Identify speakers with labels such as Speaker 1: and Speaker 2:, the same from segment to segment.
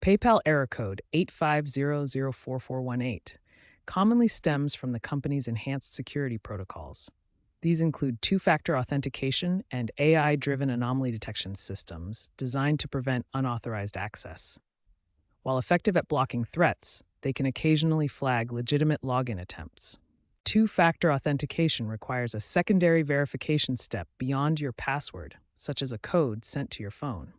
Speaker 1: PayPal error code 85004418 commonly stems from the company's enhanced security protocols. These include two-factor authentication and AI-driven anomaly detection systems designed to prevent unauthorized access. While effective at blocking threats, they can occasionally flag legitimate login attempts. Two-factor authentication requires a secondary verification step beyond your password, such as a code sent to your phone.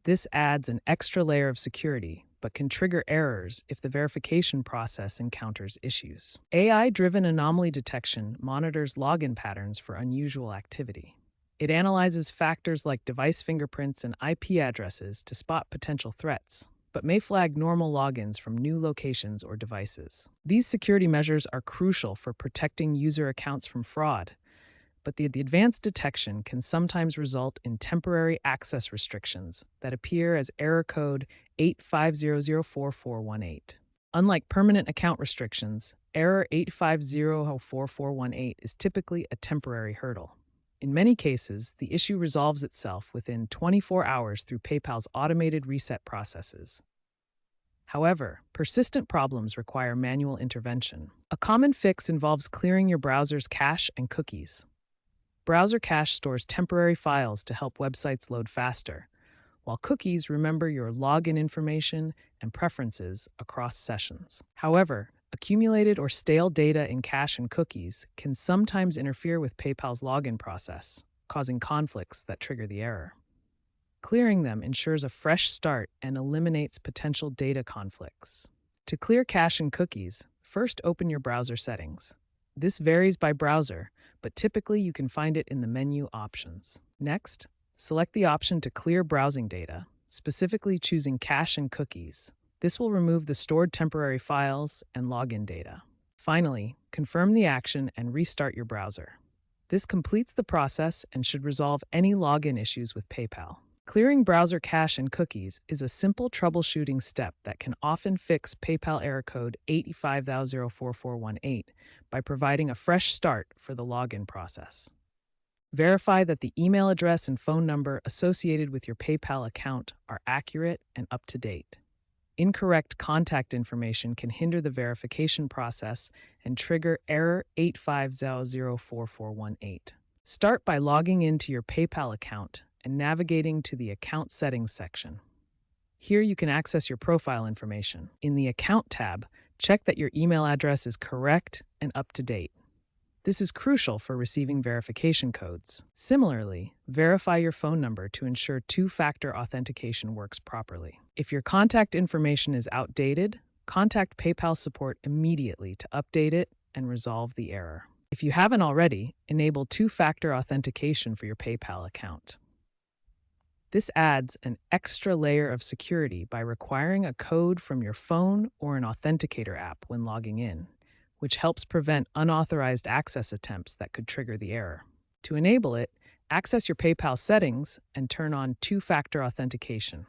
Speaker 1: This adds an extra layer of security, but can trigger errors if the verification process encounters issues. AI-driven anomaly detection monitors login patterns for unusual activity. It analyzes factors like device fingerprints and IP addresses to spot potential threats, but may flag normal logins from new locations or devices. These security measures are crucial for protecting user accounts from fraud, but the advanced detection can sometimes result in temporary access restrictions that appear as error code 85004418. Unlike permanent account restrictions, error 85004418 is typically a temporary hurdle. In many cases, the issue resolves itself within 24 hours through PayPal's automated reset processes. However, persistent problems require manual intervention. A common fix involves clearing your browser's cache and cookies. Browser cache stores temporary files to help websites load faster, while cookies remember your login information and preferences across sessions. However, accumulated or stale data in cache and cookies can sometimes interfere with PayPal's login process, causing conflicts that trigger the error. Clearing them ensures a fresh start and eliminates potential data conflicts. To clear cache and cookies, first open your browser settings. This varies by browser, but typically you can find it in the menu options. Next, select the option to clear browsing data, specifically choosing cache and cookies. This will remove the stored temporary files and login data. Finally, confirm the action and restart your browser. This completes the process and should resolve any login issues with PayPal. Clearing browser cache and cookies is a simple troubleshooting step that can often fix PayPal error code 85004418 by providing a fresh start for the login process. Verify that the email address and phone number associated with your PayPal account are accurate and up to date. Incorrect contact information can hinder the verification process and trigger error 85004418. Start by logging into your PayPal account and navigating to the Account Settings section. Here you can access your profile information. In the Account tab, check that your email address is correct and up to date. This is crucial for receiving verification codes. Similarly, verify your phone number to ensure two-factor authentication works properly. If your contact information is outdated, contact PayPal support immediately to update it and resolve the error. If you haven't already, enable two-factor authentication for your PayPal account. This adds an extra layer of security by requiring a code from your phone or an authenticator app when logging in, which helps prevent unauthorized access attempts that could trigger the error. To enable it, access your PayPal settings and turn on two-factor authentication.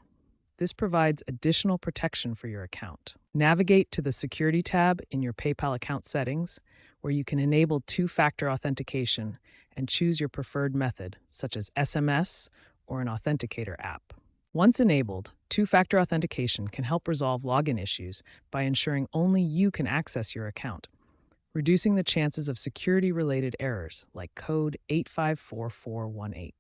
Speaker 1: This provides additional protection for your account. Navigate to the Security tab in your PayPal account settings, where you can enable two-factor authentication and choose your preferred method, such as SMS or an authenticator app. Once enabled, two-factor authentication can help resolve login issues by ensuring only you can access your account, reducing the chances of security-related errors like code 854418.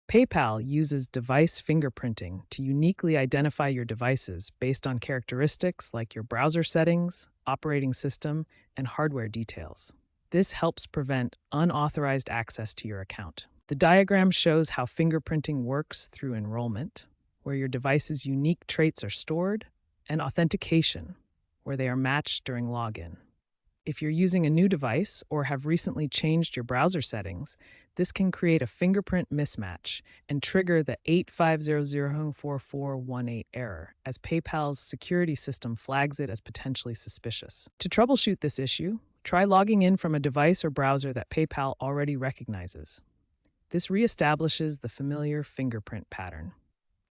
Speaker 1: PayPal uses device fingerprinting to uniquely identify your devices based on characteristics like your browser settings, operating system, and hardware details. This helps prevent unauthorized access to your account. The diagram shows how fingerprinting works through enrollment, where your device's unique traits are stored, and authentication, where they are matched during login. If you're using a new device or have recently changed your browser settings, this can create a fingerprint mismatch and trigger the 85004418 error, as PayPal's security system flags it as potentially suspicious. To troubleshoot this issue, try logging in from a device or browser that PayPal already recognizes. This reestablishes the familiar fingerprint pattern.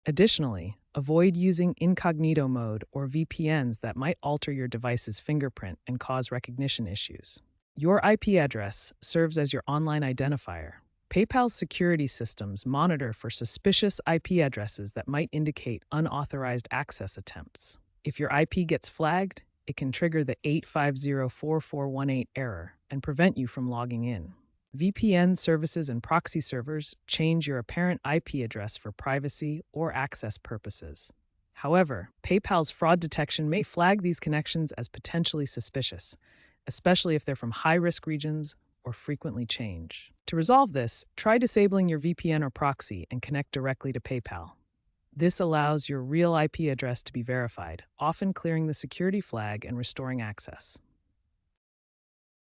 Speaker 1: Additionally, avoid using incognito mode or VPNs that might alter your device's fingerprint and cause recognition issues. Your IP address serves as your online identifier, PayPal's security systems monitor for suspicious IP addresses that might indicate unauthorized access attempts. If your IP gets flagged, it can trigger the 8504418 error and prevent you from logging in. VPN services and proxy servers change your apparent IP address for privacy or access purposes. However, PayPal's fraud detection may flag these connections as potentially suspicious, especially if they're from high-risk regions or frequently change. To resolve this, try disabling your VPN or proxy and connect directly to PayPal. This allows your real IP address to be verified, often clearing the security flag and restoring access.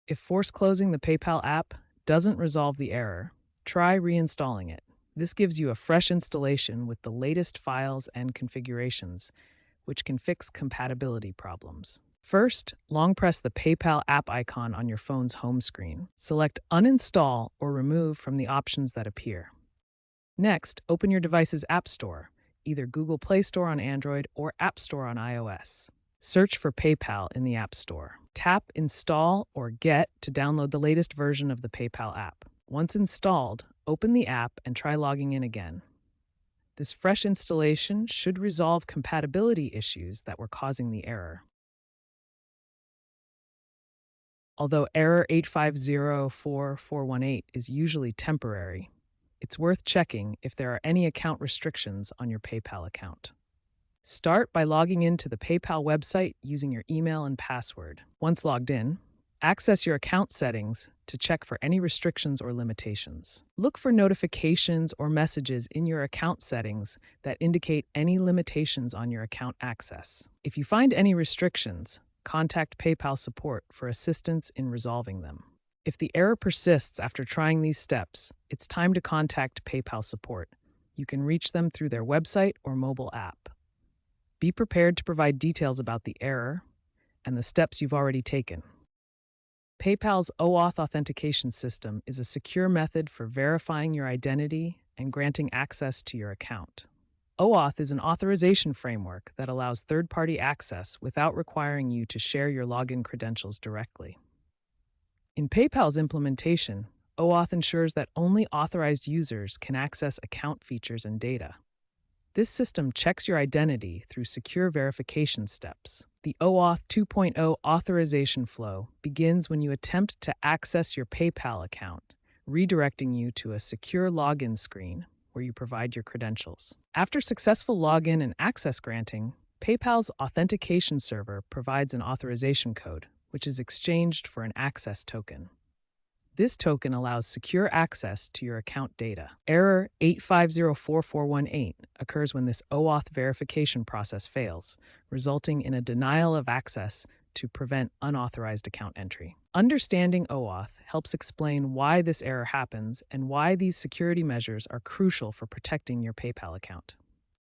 Speaker 1: If force closing the PayPal app doesn't resolve the error, try reinstalling it. This gives you a fresh installation with the latest files and configurations, which can fix compatibility problems. First, long press the PayPal app icon on your phone's home screen. Select Uninstall or Remove from the options that appear. Next, open your device's App Store, either Google Play Store on Android or App Store on iOS. Search for PayPal in the App Store. Tap Install or Get to download the latest version of the PayPal app. Once installed, open the app and try logging in again. This fresh installation should resolve compatibility issues that were causing the error. Although error 8504418 is usually temporary, it's worth checking if there are any account restrictions on your PayPal account. Start by logging into the PayPal website using your email and password. Once logged in, access your account settings to check for any restrictions or limitations. Look for notifications or messages in your account settings that indicate any limitations on your account access. If you find any restrictions, contact PayPal support for assistance in resolving them. If the error persists after trying these steps, it's time to contact PayPal support. You can reach them through their website or mobile app. Be prepared to provide details about the error and the steps you've already taken. PayPal's OAuth authentication system is a secure method for verifying your identity and granting access to your account. OAuth is an authorization framework that allows third-party access without requiring you to share your login credentials directly. In PayPal's implementation, OAuth ensures that only authorized users can access account features and data. This system checks your identity through secure verification steps. The OAuth 2.0 authorization flow begins when you attempt to access your PayPal account, redirecting you to a secure login screen where you provide your credentials. After successful login and access granting, PayPal's authentication server provides an authorization code, which is exchanged for an access token. This token allows secure access to your account data. Error 8504418 occurs when this OAuth verification process fails, resulting in a denial of access to prevent unauthorized account entry. Understanding OAuth helps explain why this error happens and why these security measures are crucial for protecting your PayPal account.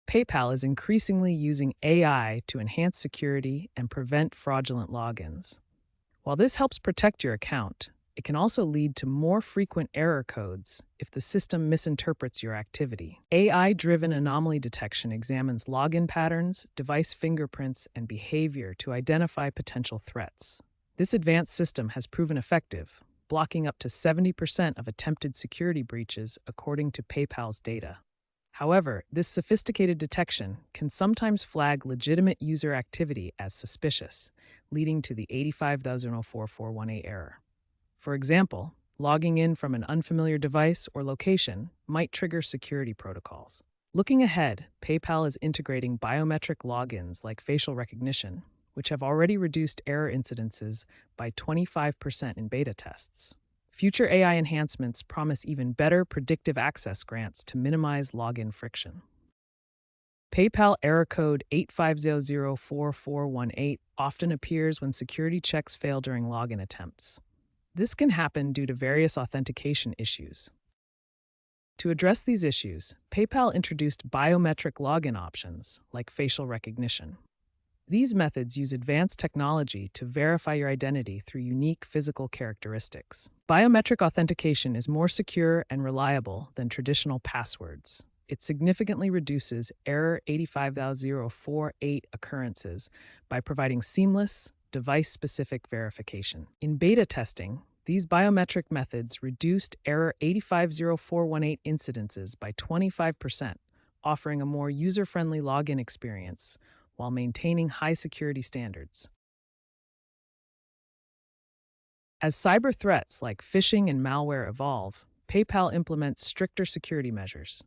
Speaker 1: PayPal is increasingly using AI to enhance security and prevent fraudulent logins. While this helps protect your account, it can also lead to more frequent error codes if the system misinterprets your activity. AI-driven anomaly detection examines login patterns, device fingerprints, and behavior to identify potential threats. This advanced system has proven effective, blocking up to 70% of attempted security breaches according to PayPal's data. However, this sophisticated detection can sometimes flag legitimate user activity as suspicious, leading to the 8504418 error. For example, logging in from an unfamiliar device or location might trigger security protocols. Looking ahead, PayPal is integrating biometric logins like facial recognition, which have already reduced error incidences by 25% in beta tests. Future AI enhancements promise even better predictive access grants to minimize login friction. PayPal error code 8504418 often appears when security checks fail during login attempts. This can happen due to various authentication issues. To address these issues, PayPal introduced biometric login options like facial recognition. These methods use advanced technology to verify your identity through unique physical characteristics. Biometric authentication is more secure and reliable than traditional passwords. It significantly reduces error 85048 occurrences by providing seamless, device-specific verification. In beta testing, These biometric methods reduced error 850418 incidences by 25%, offering a more user-friendly login experience while maintaining high security standards. As cyber threats like phishing and malware evolve, PayPal implements stricter security measures.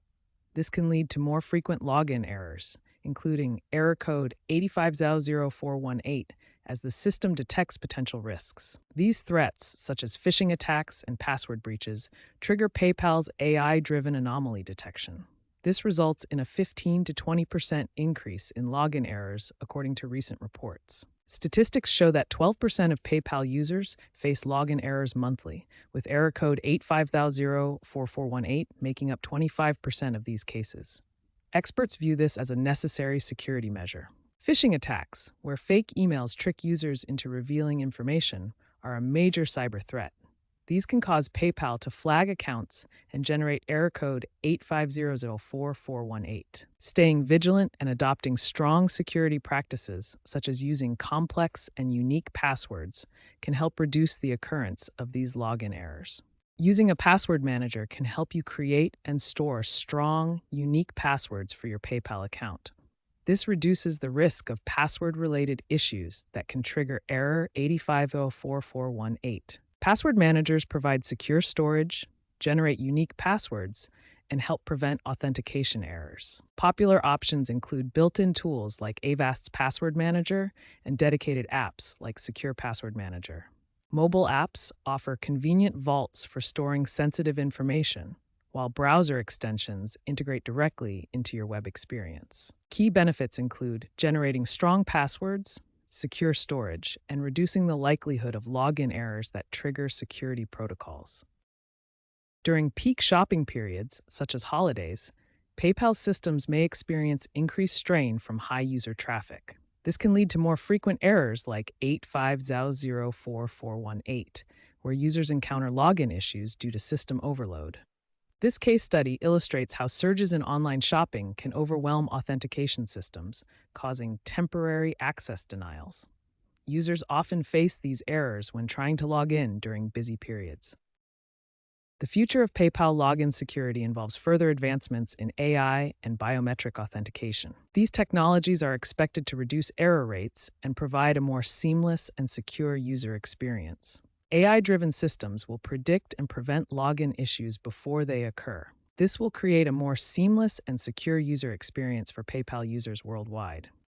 Speaker 1: This can lead to more frequent login errors, including error code 850418, as the system detects potential risks. These threats, such as phishing attacks and password breaches, trigger PayPal's AI-driven anomaly detection. This results in a 15 to 20% increase in login errors, according to recent reports. Statistics show that 12% of PayPal users face login errors monthly, with error code 85004418 making up 25% of these cases. Experts view this as a necessary security measure. Phishing attacks, where fake emails trick users into revealing information, are a major cyber threat. These can cause PayPal to flag accounts and generate error code 85004418. Staying vigilant and adopting strong security practices, such as using complex and unique passwords, can help reduce the occurrence of these login errors. Using a password manager can help you create and store strong, unique passwords for your PayPal account. This reduces the risk of password-related issues that can trigger error 85044418. Password managers provide secure storage, generate unique passwords, and help prevent authentication errors. Popular options include built-in tools like Avast's Password Manager and dedicated apps like Secure Password Manager. Mobile apps offer convenient vaults for storing sensitive information, while browser extensions integrate directly into your web experience. Key benefits include generating strong passwords, secure storage, and reducing the likelihood of login errors that trigger security protocols. During peak shopping periods, such as holidays, PayPal systems may experience increased strain from high user traffic. This can lead to more frequent errors like 85004418, where users encounter login issues due to system overload. This case study illustrates how surges in online shopping can overwhelm authentication systems, causing temporary access denials. Users often face these errors when trying to log in during busy periods. The future of PayPal login security involves further advancements in AI and biometric authentication. These technologies are expected to reduce error rates and provide a more seamless and secure user experience. AI-driven systems will predict and prevent login issues before they occur. This will create a more seamless and secure user experience for PayPal users worldwide.